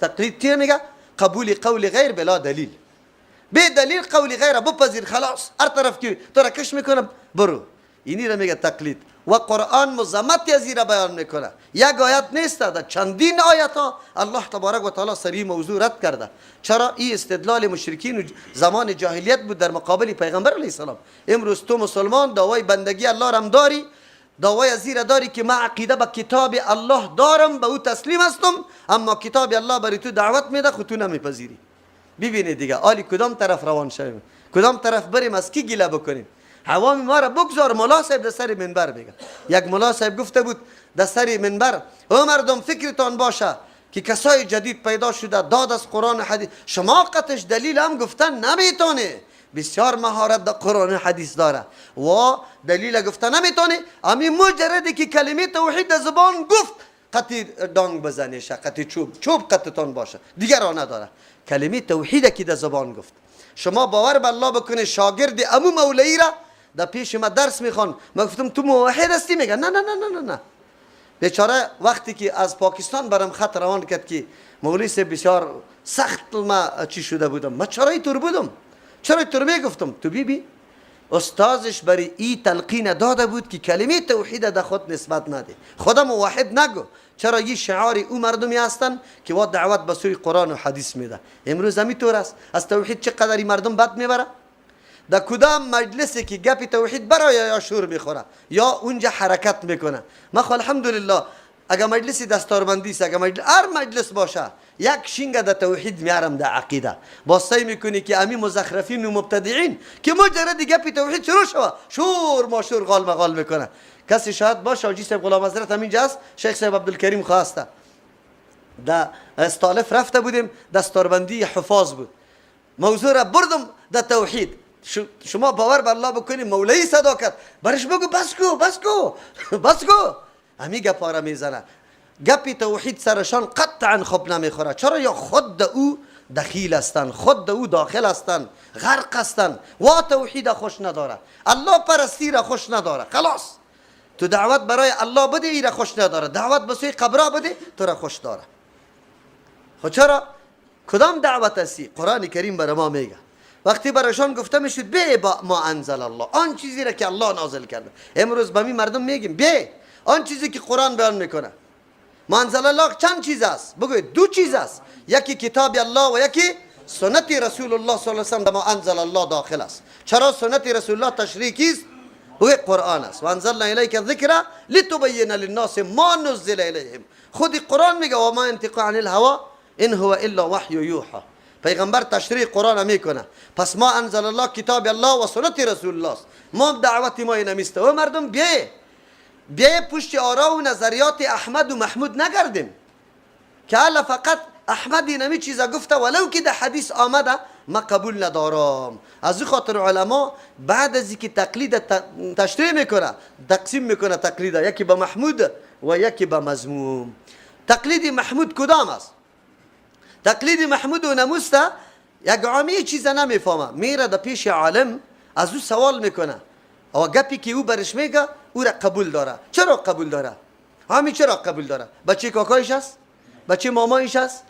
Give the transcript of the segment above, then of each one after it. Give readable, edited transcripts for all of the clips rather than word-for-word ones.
تقلید چیه میگه؟ قبول قول غیر بلا دلیل. به دلیل قول غیر بپذیر، خلاص هر طرف که تو را کش میکنه برو. اینی را میگه تقلید. و قرآن مزمت از این را بیان میکنه. یک آیت نیست، در چندین آیت ها الله تبارک و تعالی سری موضوع رد کرده. چرا؟ این استدلال مشرکین زمان جاهلیت بود در مقابل پیغمبر علیه السلام. امروز تو مسلمان دعوای بندگی الله را هم داری، دعوای از این را داری که من عقیده به کتاب الله دارم، به او تسلیم هستم، اما کتاب الله برای تو دعوت میده خود تو نمیپذیری. ببینید دیگه حالی کدام طرف روان شویم، کدام طرف بریم، از کی گله بکنیم؟ عوام ما را بگذار. ملا صاحب در سر منبر میگه، یک ملا صاحب گفته بود در سر منبر، او مردم فکرتان باشه که کسای جدید پیدا شده داد از قرآن و حدیث، شما قطعش دلیل هم گفتن نمیتونه، بسیار مهارت در قرآن و حدیث داره و دلیل گفتن نمیتونه، امی مجردی که کلمه توحید در زبان گفت قطعی دانگ بزنیش، قطعی چوب قطعتان باشه، دیگر را نداره. کلمه توحید که در زبان گفت. شما باور به الله بکنه، شاگرد امو مولایی را در پیش ما درس میخوان، ما گفتم تو موحد هستی؟ میگه نه نه نه نه نه. بیچاره وقتی که از پاکستان برام خط روان کرد که مولوی سے بسیار سخت ما چی شده بودم، ما چرا اینطور بودم، چرا اینطور میگفتم؟ تو بی استازش برای ای تلقین داده بود که کلمه توحید در خود نسبت نده، خدا موحد نگو. چرا؟ یه شعار او مردمی هستن که وا دعوت به سوی قرآن و حدیث میده. امروز همینطور است. از توحید چقدر مردم بد میبره. در کدام مجلسی که گپ توحید برای یا شور میخوره یا اونجا حرکت میکنه. ما خو الحمدلله اگر مجلسی دستاربندی است، اگر هر مجلس باشه یک شینگ در توحید میارم، در عقیده با سعی میکنی که امی مزخرفین و مبتدعین که مجرد گپ توحید شروع شوه شور ما شور غال مغال میکنه. کسی شاید باشه حاجی صاحب غلام حضرت همینجاست، شیخ صاحب عبدالکریم خواسته در استالف رفته بودیم، دستاربندی حفاظ بود، موضوع را بردم در توحید. شما باور به الله بکنید مولوی صدا کرد، برش بگو بس کو بس کو بس کو، همی گپا را میزنه. گپ توحید سرشان قطعا خوب نمیخوره. چرا؟ یا خود او دخیل هستن، خود او داخل هستن، غرق هستن و توحید خوش نداره، الله پرستی را خوش نداره. خلاص تو دعوت برای الله بده، ای را خوش نداره، دعوت به سوی قبرا بده تو را خوش داره. خب چرا؟ کدام دعوت هستی؟ قرآن کریم برای ما میگه وقتی برایشان گفته میشد به با ما انزل الله، آن چیزی را که الله نازل کرده. امروز به می مردم میگیم به آن چیزی که قرآن بیان میکنه. ما انزل الله چند چیز است؟ بگوید دو چیز است، یکی کتاب الله و یکی سنت رسول الله صلی الله علیه و سلم. ما انزل الله داخل است. چرا؟ سنت رسول الله تشریکی است و قرآن است. و انزلنا الیک الذکر لتبین للناس ما نزل الیهم. خود قرآن میگه و ما ينطق عن الهوا ان هو الا وحی یوحى. پیغمبر تشریح قرآن میکنه. پس ما انزل الله کتاب الله و سنت رسول الله است. ما دعوت ما نمیسته و مردم بیه پشت آرا و نظریات احمد و محمود نگردیم که حالا فقط احمد نمی چیزا گفته ولو که در حدیث آمده ما قبول ندارم. از این خاطر علما بعد از اینکه تقلید تشریح میکنه تقسیم میکنه تقلید، یکی به محمود و یکی به مذموم. تقلید محمود کدام است؟ تقلید محمود و نموسته یک عامی چیزا نمیفهمه، میره در پیش عالم از او سوال میکنه و گپی که او برش میگه او را قبول داره. چرا قبول داره؟ همین چرا قبول داره؟ بچه کاکایش است؟ بچه مامایش است؟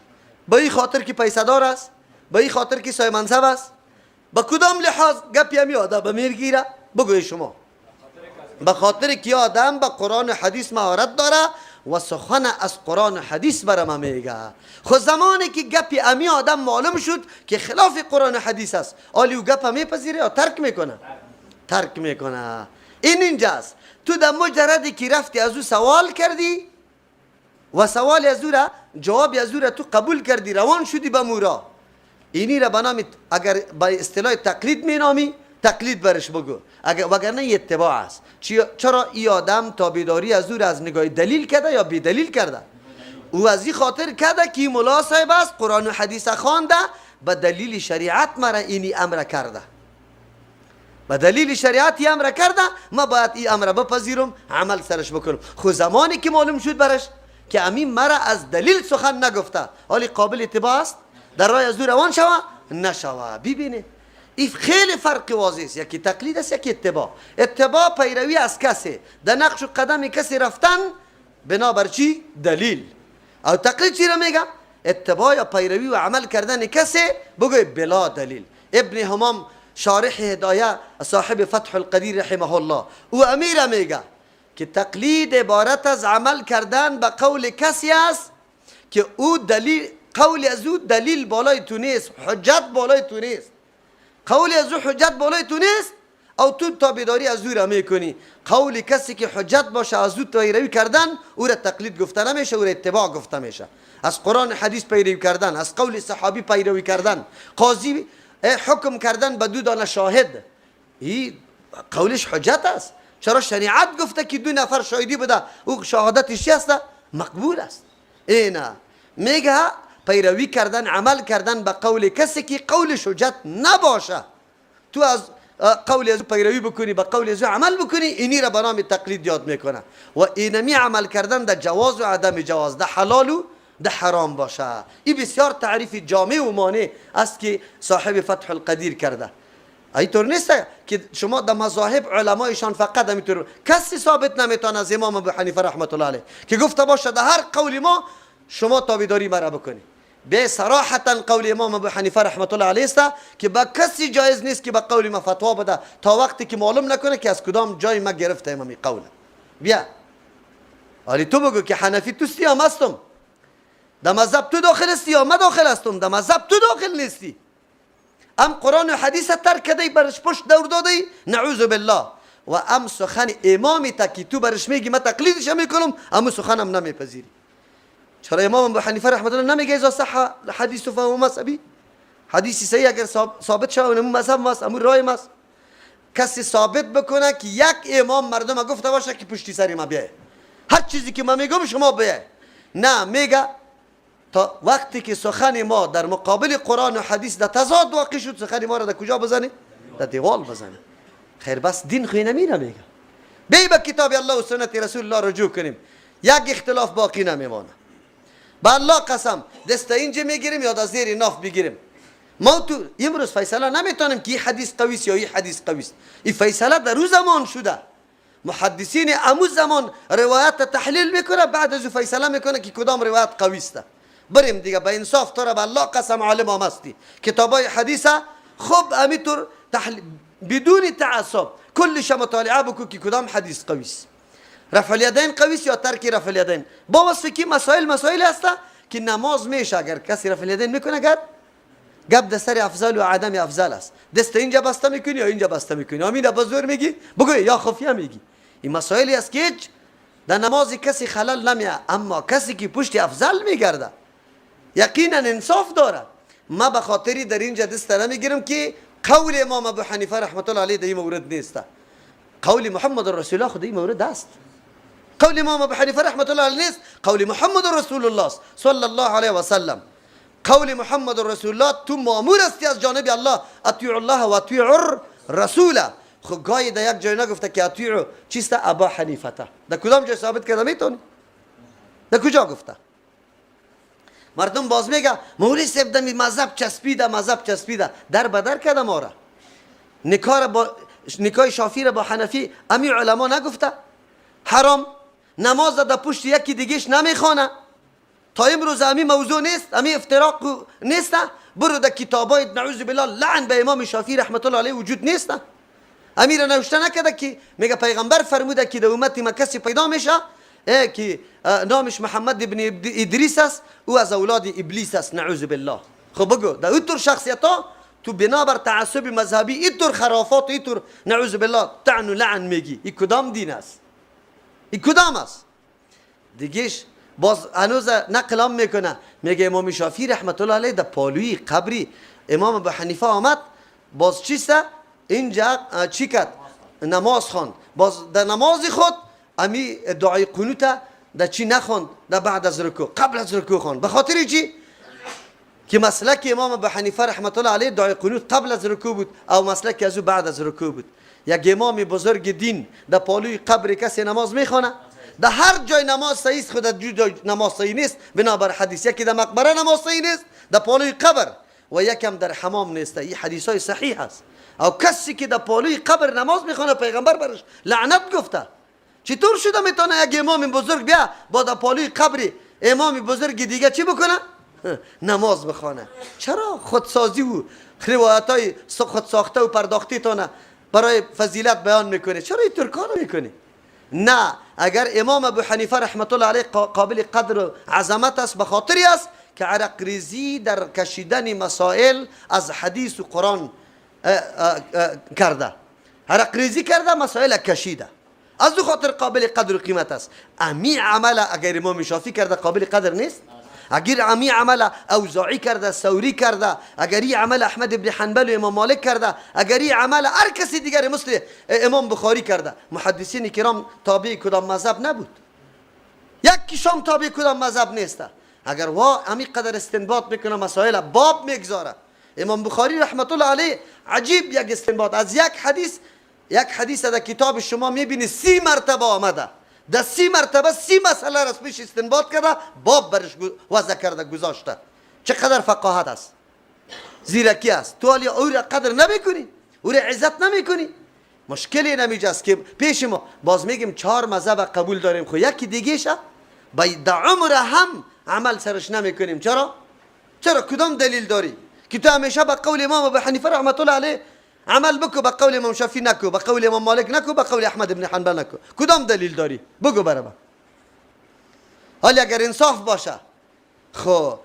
به این خاطر که پیسه دار است؟ به این خاطر که صاحب منصب است؟ به کدام لحاظ گپی همی آدم میگیره؟ بگوی شما. به خاطر که آدم به قرآن و حدیث مهارت داره و سخن از قرآن و حدیث برام میگه. خود زمانی که گپی امی آدم معلوم شد که خلاف قرآن و حدیث است، آلی او گپ میپذیره یا ترک میکنه؟ ترک میکنه. اینجاست. تو در مجردی که رفتی از او سوال کردی و سوال از او را جواب از او را تو قبول کردی، روان شدی به مورا، اینی را بنامی اگر با اصطلاح تقلید مینامی تقلید برش بگو، وگرنه اتباع است. چرا ای آدم تابعداری از او را از نگاه دلیل کرده یا بی دلیل کرده؟ او از این خاطر کرده که ملا صاحب است قرآن و حدیث خوانده، به دلیل شریعت مرا اینی امر کرده، به دلیل شریعت ای امر کرده، ما باید ای امر بپذیرم عمل سرش بکنم. خود زمانی که معلوم شد برش که امین مرا از دلیل سخن نگفته، حالی قابل اتباع است، در راه از او روان شوه نشوه. ببینید این خیلی فرق واضح است، یکی تقلید است یکی اتباع. اتباع پیروی از کسی، در نقش و قدم کسی رفتن بنابر چی؟ دلیل. او تقلید چی را میگه؟ اتباع یا پیروی و عمل کردن کسی بگوی بلا دلیل. ابن همام شارح هدایه صاحب فتح القدیر رحمه الله او امیر میگه که تقلید عبارت از عمل کردن به قول کسی است که او دلیل قول از او دلیل بالای تو نیست، حجت بالای تو نیست. قول از او حجت بالای تو نیست او تو تابعداری از او را میکنی. قول کسی که حجت باشه از او پیروی کردن او را تقلید گفته نمیشه، او را اتباع گفته میشه. از قرآن حدیث پیروی کردن، از قول صحابی پیروی کردن، قاضی حکم کردن به 2 دانه شاهد، این قولش حجت است. چرا شریعت گفته که 2 نفر شاهدی بده او شهادتش است مقبول است. اینا میگه پیروی کردن عمل کردن به قول کسی که قولش حجت نباشه، تو از قول از پیروی بکنی به قول از عمل بکنی، اینی را به نام تقلید یاد میکنه. و اینمی عمل کردن در جواز و عدم جواز، در حلال و در حرام باشه. این بسیار تعریف جامع و مانع است که صاحب فتح القدیر کرده. اینطور نیست که شما در مذاهب علمایشان فقط همینطور کسی ثابت نمیتونه از امام ابو حنیفه رحمت الله علیه که گفته باشه در هر قول ما شما تابعداری مرا بکنی. به صراحتا قول امام ابو حنیفه رحمت الله علیه است که با کسی جایز نیست که با قول ما فتوا بده تا وقتی که معلوم نکنه که از کدام جای ما گرفته امامی قول. بیا ولی تو بگو که حنفی تو سیام هستم، در مذهب تو داخل استی یا من داخل هستم، در مذهب تو داخل نیستی. ام قرآن و حدیث ترک کردی برش پشت دور دادی، نعوذ بالله. و ام سخن امامی تا که تو برش میگی من تقلیدش میکنم، ام سخنم نمیپذیری. چرا امام ابو حنیفه رحمت الله نمیگه اذا صح حدیث فهو مذهبی؟ حدیثی صحیح اگر ثابت شود اون مذهب ماست، امون رای ماست. کسی ثابت بکنه که یک امام مردم گفته باشه که پشتی سری ما بیایه، هر چیزی که من میگم شما بیایه. نه، میگه تا وقتی که سخن ما در مقابل قرآن و حدیث در تضاد واقع شد، سخن ما را در کجا بزنه؟ در دیوال بزنه. خیر بس دین خوی نمیره. میگه بی به کتاب الله و سنت رسول الله رجوع کنیم، یک اختلاف باقی نمیمانه. با الله قسم دست اینجا میگیریم یا در زیر ناف بگیریم. ما تو امروز فیصله نمیتونیم که این حدیث قوی است یا این حدیث قوی است. این فیصله در روز زمان شده. محدثین امو زمان روایت تحلیل میکنه، بعد از فیصله میکنه که کدام روایت قوی است. بریم دیگه به انصاف تو را به الله قسم عالم هم هستی. کتابای حدیثه خوب همینطور بدون تعصب کلش مطالعه بکن که کدام حدیث قوی است. رفع الیدین قوی است یا ترک رفع الیدین. با وصف کی مسائل هست که نماز میشه اگر کسی رفع الیدین میکنه گپ در سر افضل و عدم افضل است. دست اینجا بسته میکنی یا اینجا بسته میکنی، امین بزرگ میگی بگوی یا خفیه میگی. این مسائلی است که در نماز کسی خلل نمیه، اما کسی که پشت افضل میگرده یقینا انصاف دارد. ما به خاطری در اینجا دست نمیگیرم که قول امام ابو حنیفه رحمت الله علیه در این مورد نیست. قول محمد رسول الله خود این مورد است. قول امام ابو حنیفه رحمت الله علیه نیست، قول محمد رسول الله صلی الله علیه و سلم. قول محمد رسول الله تو مامور استی از جانب الله اطیعوا الله و اطیعوا الرسول. خب گاهی در یک جای نگفته که اطیعوا چیست ابا حنیفه تا در کدام جای ثابت کرده میتونی؟ در کجا گفته؟ مردم باز میگه مولوی صاحب دمی مذهب چسبیده در بدر کرده ما را. نکاح شافعی را با حنفی امی علما نگفته حرام، نماز در پشت یکی دیگهش نمیخوانه. تا امروز امی موضوع نیست، امی افتراق نیست. برو در کتابای نعوذ بالله لعن به امام شافعی رحمت الله علیه وجود نیست. امیر نوشته نکرده که میگه پیغمبر فرموده که در امت ما کسی پیدا میشه که نامش محمد ابن ادریس است، او از اولاد ابلیس است، نعوذ بالله. خب بگو در اینطور شخصیت ها تو بنابر تعصب مذهبی اینطور خرافات و اینطور نعوذ بالله طعن و لعن میگی، این کدام دین است؟ این کدام است؟ دیگهش باز هنوز نقل میکنه، میگه امام شافعی رحمت الله علیه در پالوی قبری امام ابو حنیفه آمد، باز چیسته اینجا چی کرد؟ نماز خواند. باز در نماز خود امی دعای قنوت در چی نخواند؟ در بعد از رکوع، قبل از رکوع خواند. به خاطر چی؟ که مسلک امام ابو حنیفه رحمت الله علیه دعای قنوت قبل از رکوع بود او مسلک از او بعد از رکوع بود. یک امام بزرگ دین در پالوی قبر کسی نماز میخونه؟ در هر جای نماز صحیح است، خود در جای نماز صحیح نیست بنابر حدیث. یکی در مقبره نماز صحیح نیست، در پالوی قبر، و یکم در حمام نیست. این حدیث های صحیح است. او کسی که در پالوی قبر نماز میخونه پیغمبر برش لعنت گفته. چطور شده میتونه یک امام بزرگ بیا با در پالوی قبر امام بزرگ دیگه چی بکنه؟ نماز بخوانه. چرا خودسازی و روایت های خود ساخته و پرداختی تانه برای فضیلت بیان میکنه؟ چرا اینطور کار میکنه؟ نه، اگر امام ابو حنیفه رحمت الله علیه قابل قدر و عظمت است، به خاطری است که عرق ریزی در کشیدن مسائل از حدیث و قرآن کرده، عرق ریزی کرده، مسائل کشیده، از دو خاطر قابل قدر و قیمت است. امی عمل اگر امام شافعی کرده قابل قدر نیست؟ اگر امی عمل اوزاعی کرده، ثوری کرده، اگر این عمل احمد ابن حنبل و امام مالک کرده، اگر این عمل هر کسی دیگر مثل امام بخاری کرده، محدثین کرام تابع کدام مذهب نبود؟ یکیشان تابع کدام مذهب نیسته. اگر وا امی قدر استنباط میکنه، مسائل باب میگذاره. امام بخاری رحمت الله علیه عجیب یک استنباط از یک حدیث در کتاب شما میبینی 30 مرتبه آمده، در 30 مرتبه 30 مسئله رسمیش استنباط کرده، باب برش وضع کرده، گذاشته. چقدر فقاهت است، زیرکی است. تو ولی او را قدر نمیکنی، او را عزت نمیکنی. مشکلی نمیجاست که پیش ما باز میگیم 4 مذهب قبول داریم، خو یکی دیگه شه باید عمر هم عمل سرش نمیکنیم. چرا کدام دلیل داری که تو همیشه به قول امام ابو حنیفه رحمت الله علیه عمل بکو، به قول امام شافعی نکو، به قول امام مالک نکو، به قول احمد ابن حنبل نکو؟ کدام دلیل داری؟ بگو برام. حالا اگر انصاف باشه، خب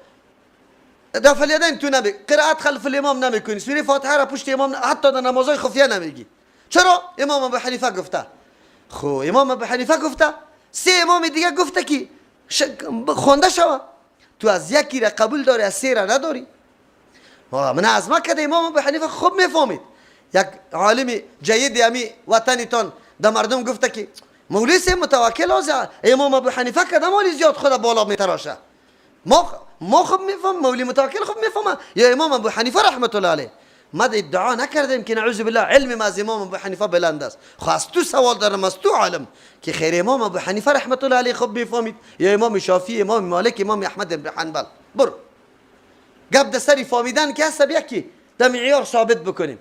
دفع الیدین تو نمی قرائت خلف الامام نمیکنی، سوره فاتحه را پشت امام حتی در نمازهای خفیه نمیگی. چرا؟ امام ابو حنیفه گفته. خب امام ابو حنیفه گفته، 3 امام دیگه گفته که خوانده شوه. تو از یکی را قبول داری، از 3 را نداری. من از ما کده امام ابو حنیفه خوب میفهمید. یک عالم جید امی وطنیتان در مردم گفته که مولوی سے متوکل از امام ابو حنیفه کده مولی زیاد خود بالا میتراشه. ما خوب میفهم، مولوی متوکل خوب میفهمه یا امام ابو حنیفه رحمت الله علیه؟ ما ادعا نکردیم که نعوذ بالله علم ما از امام ابو حنیفه بلند است. خواست تو سوال دارم از تو عالم که خیر امام ابو حنیفه رحمت الله علیه خوب میفهمید یا امام شافعی، امام مالک، امام احمد بن حنبل؟ برو گپ در سری فهمیدن که هست یکی در معیار ثابت بکنیم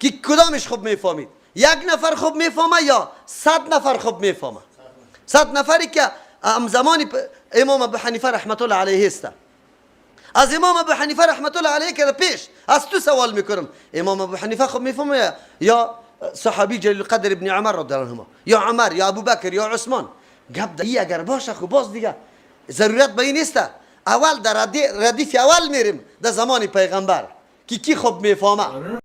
که کدامش خوب میفهمید. 1 نفر خوب میفهمه یا 100 نفر خوب میفهمه؟ 100 نفری که زمان امام ابو حنیفه رحمت الله علیه است. از امام ابو حنیفه رحمت الله علیه که پیش از تو سوال میکنم، امام ابو حنیفه خوب میفهمه یا صحابی جلیل القدر ابن عمر رضی الله عنهما یا عمر یا ابوبکر یا عثمان؟ گپ در اگر باشه خب باز دیگه ضرورت به این نیست. اول در ردیف اول میریم در زمان پیغمبر که کی خوب میفهمه.